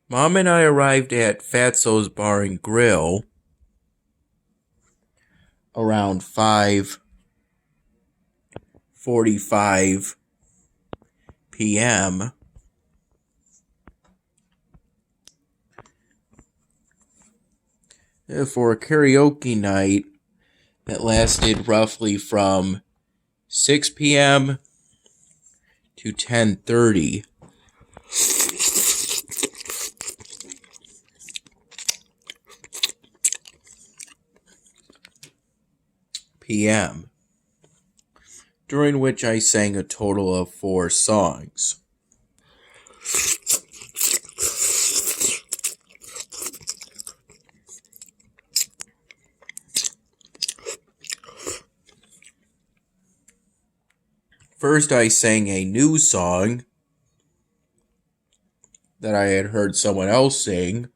Mom and I arrived at Fatso's Bar and Grill around 5:45 p.m. for a karaoke night that lasted roughly from 6 p.m. to 10:30 p.m., during which I sang a total of 4 songs. First, I sang a new song that I had heard someone else sing.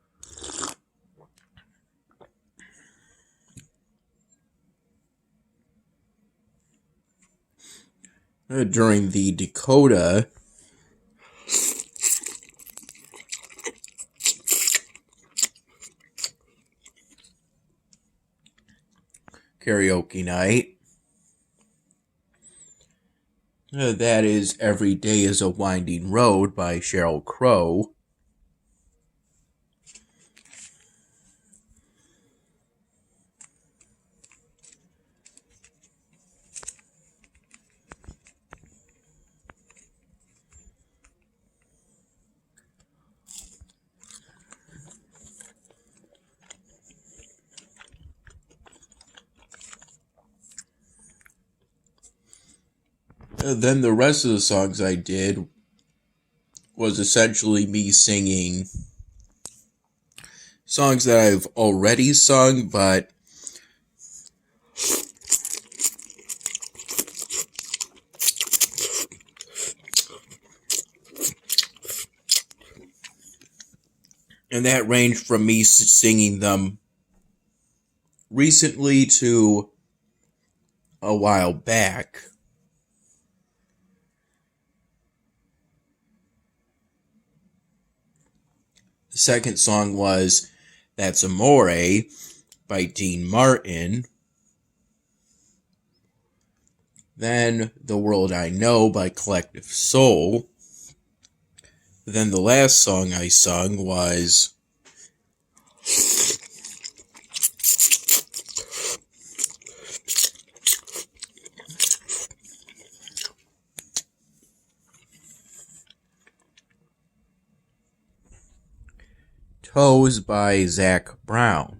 During the Dakota karaoke night. That is Every Day is a Winding Road by Sheryl Crow. Then the rest of the songs I did was essentially me singing songs that I've already sung, but and that ranged from me singing them recently to a while back. The second song was That's Amore by Dean Martin. Then The World I Know by Collective Soul. Then the last song I sung was Toes by Zach Brown.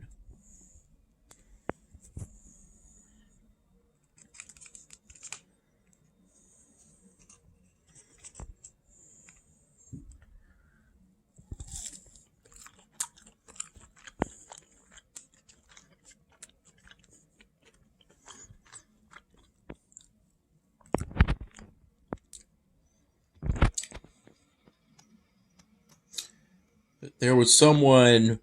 There was someone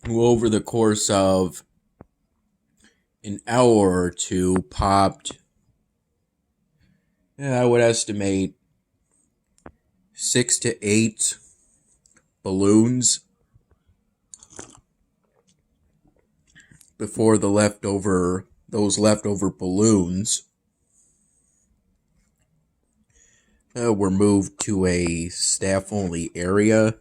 who, over the course of an hour or two, popped, I would estimate, 6 to 8 balloons before those leftover balloons were moved to a staff-only area.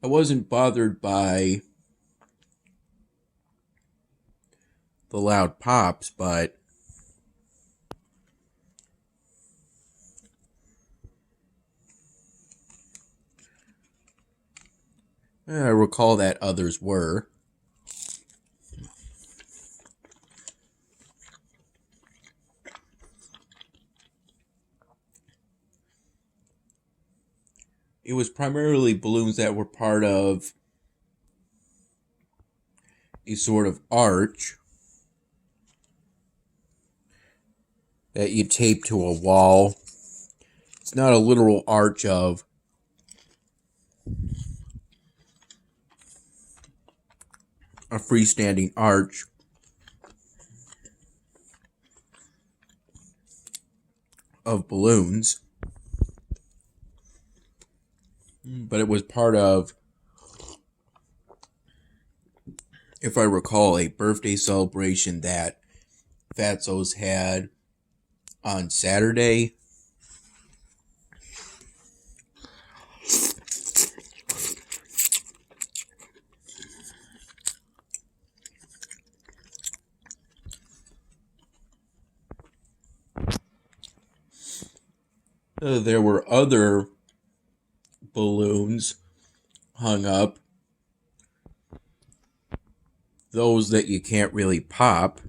I wasn't bothered by the loud pops, but I recall that others were. It was primarily balloons that were part of a sort of arch that you tape to a wall. It's not a literal arch of a freestanding arch of balloons, but it was part of, if I recall, a birthday celebration that Fatso's had on Saturday. There were other balloons hung up, those that you can't really pop.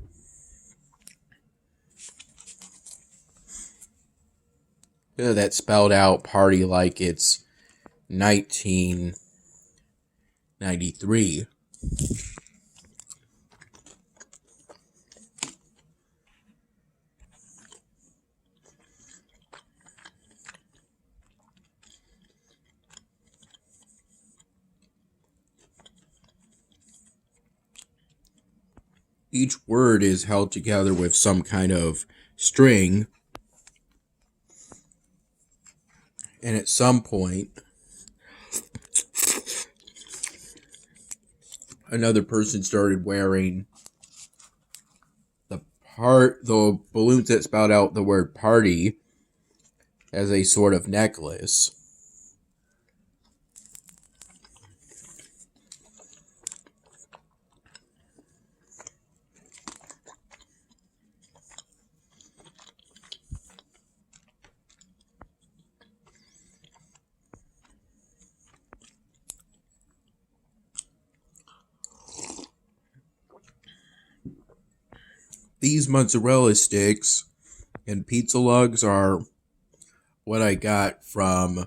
That spelled out party like it's 1993. Each word is held together with some kind of string, and at some point, another person started wearing the balloons that spout out the word party as a sort of necklace. These mozzarella sticks and pizza lugs are what I got to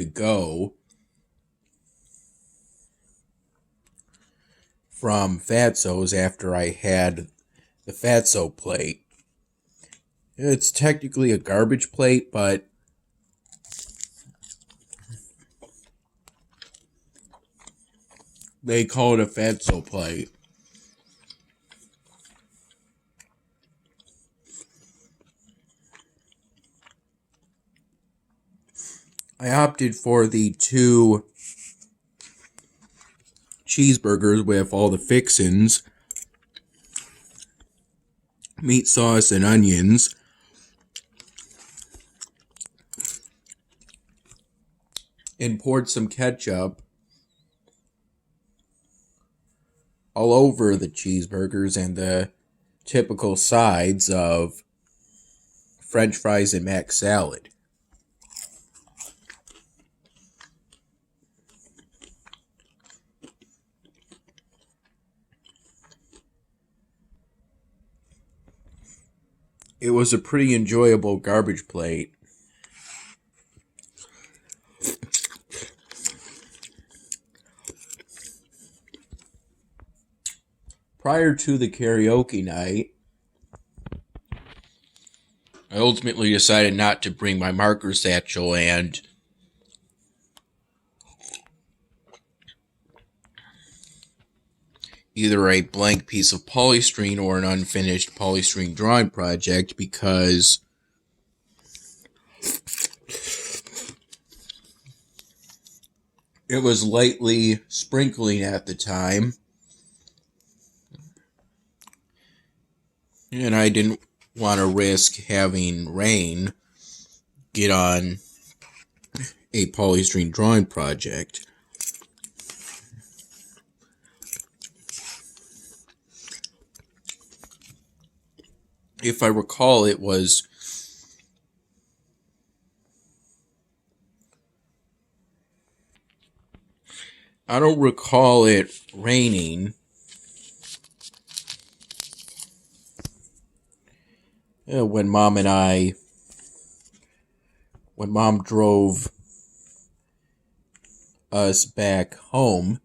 go from Fatso's after I had the Fatso plate. It's technically a garbage plate, but they call it a Fatso plate. I opted for the 2 cheeseburgers with all the fixins, meat sauce and onions, and poured some ketchup all over the cheeseburgers and the typical sides of French fries and mac salad. It was a pretty enjoyable garbage plate. Prior to the karaoke night, I ultimately decided not to bring my marker satchel and either a blank piece of polystyrene or an unfinished polystyrene drawing project because it was lightly sprinkling at the time, and I didn't want to risk having rain get on a polystyrene drawing project. If I recall, I don't recall it raining. When Mom drove us back home.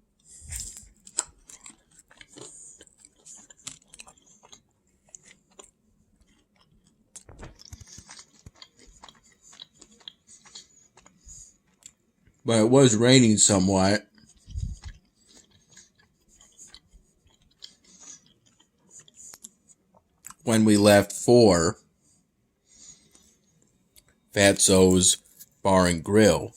But it was raining somewhat. when we left for Fatso's Bar and Grill.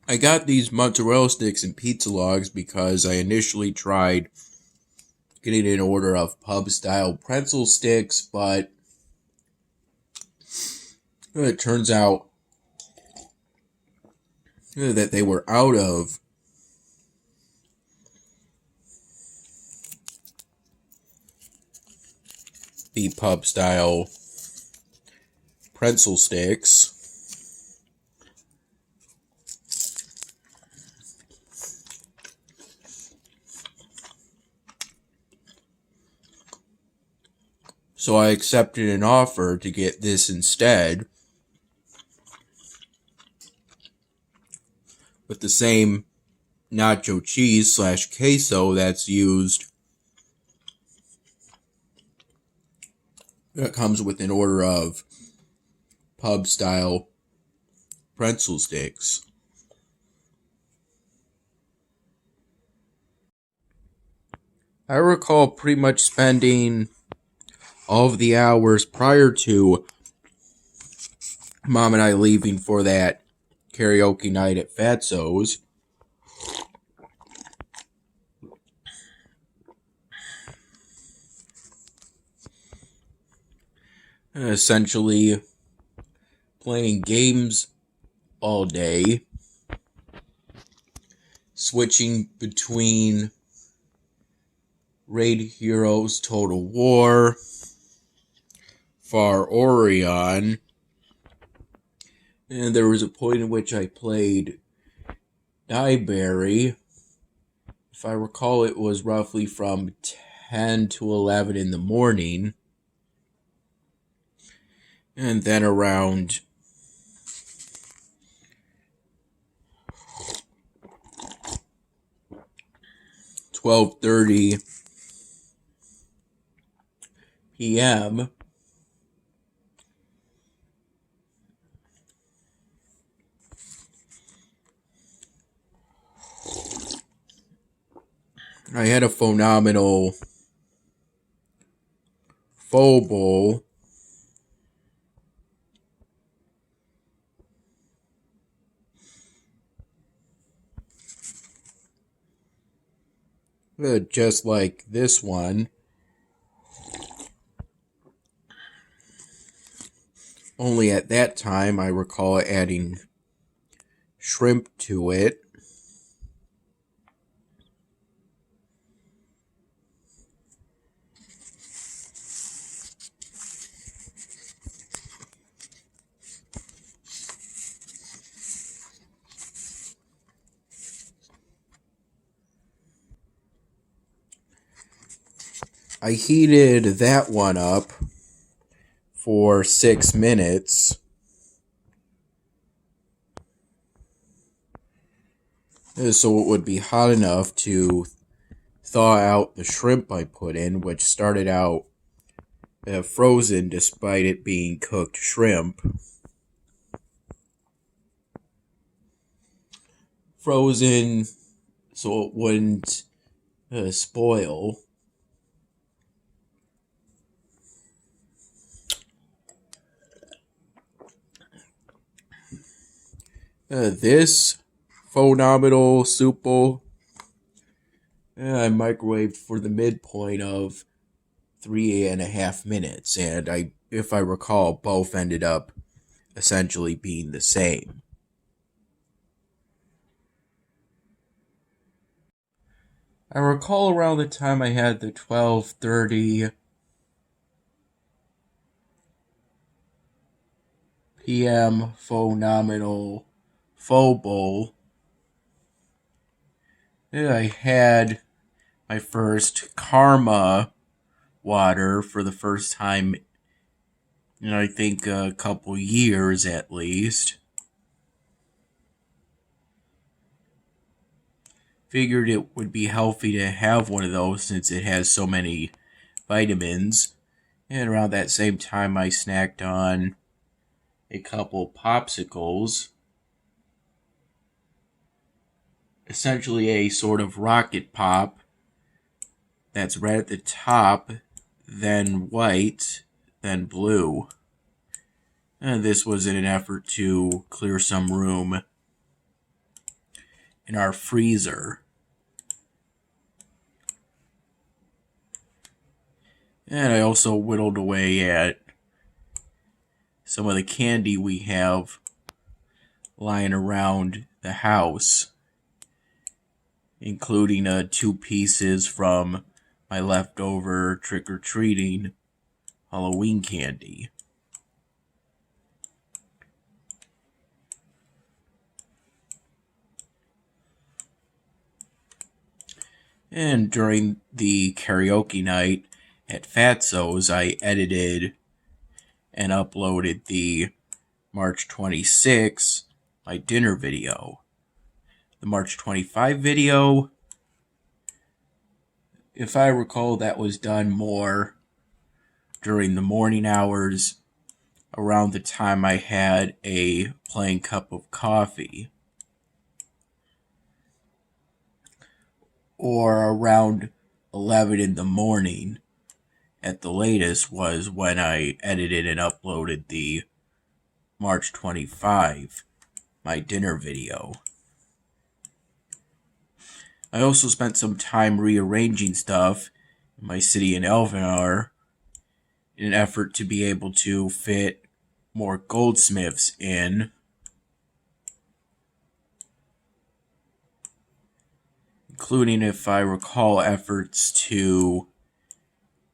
I got these mozzarella sticks and pizza logs because I initially tried getting an order of pub-style pretzel sticks, but it turns out that they were out of the pub-style pretzel sticks. So I accepted an offer to get this instead, with the same nacho cheese / queso that's used. That comes with an order of pub style pretzel sticks. I recall pretty much spending all of the hours prior to Mom and I leaving for that karaoke night at Fatso's essentially playing games all day, switching between Raid Heroes Total War, Far Orion, and there was a point in which I played Dieberry. If I recall, it was roughly from 10 to 11 in the morning. And then around 12:30 p.m. I had a phenomenal faux bowl. Just like this one. Only at that time, I recall adding shrimp to it. I heated that one up for 6 minutes. So it would be hot enough to thaw out the shrimp I put in, which started out frozen despite it being cooked shrimp. Frozen so it wouldn't spoil. This phenomenal soup bowl, I microwaved for the midpoint of 3.5 minutes, and if I recall, both ended up essentially being the same. I recall around the time I had the 12:30 p.m. phenomenal faux bowl, I had my first Karma water for the first time in I think a couple years at least. Figured it would be healthy to have one of those since it has so many vitamins. And around that same time, I snacked on a couple popsicles. Essentially a sort of rocket pop that's red at the top, then white, then blue. And this was in an effort to clear some room in our freezer. And I also whittled away at some of the candy we have lying around the house, including 2 pieces from my leftover trick-or-treating Halloween candy. And during the karaoke night at Fatso's, I edited and uploaded the March 26th, my dinner video. The March 25 video, if I recall, that was done more during the morning hours, around the time I had a plain cup of coffee, or around 11 in the morning at the latest was when I edited and uploaded the March 25, my dinner video. I also spent some time rearranging stuff in my city in Elvenar in an effort to be able to fit more goldsmiths in, including, if I recall, efforts to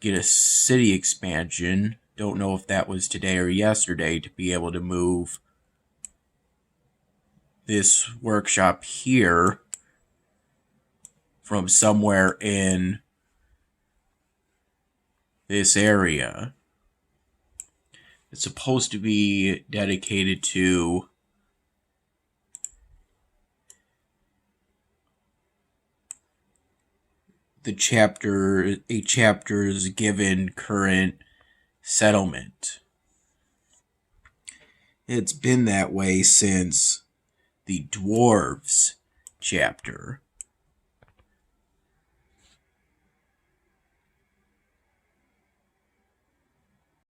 get a city expansion. Don't know if that was today or yesterday, to be able to move this workshop here from somewhere in this area. It's supposed to be dedicated to a chapter's given current settlement. It's been that way since the Dwarves chapter.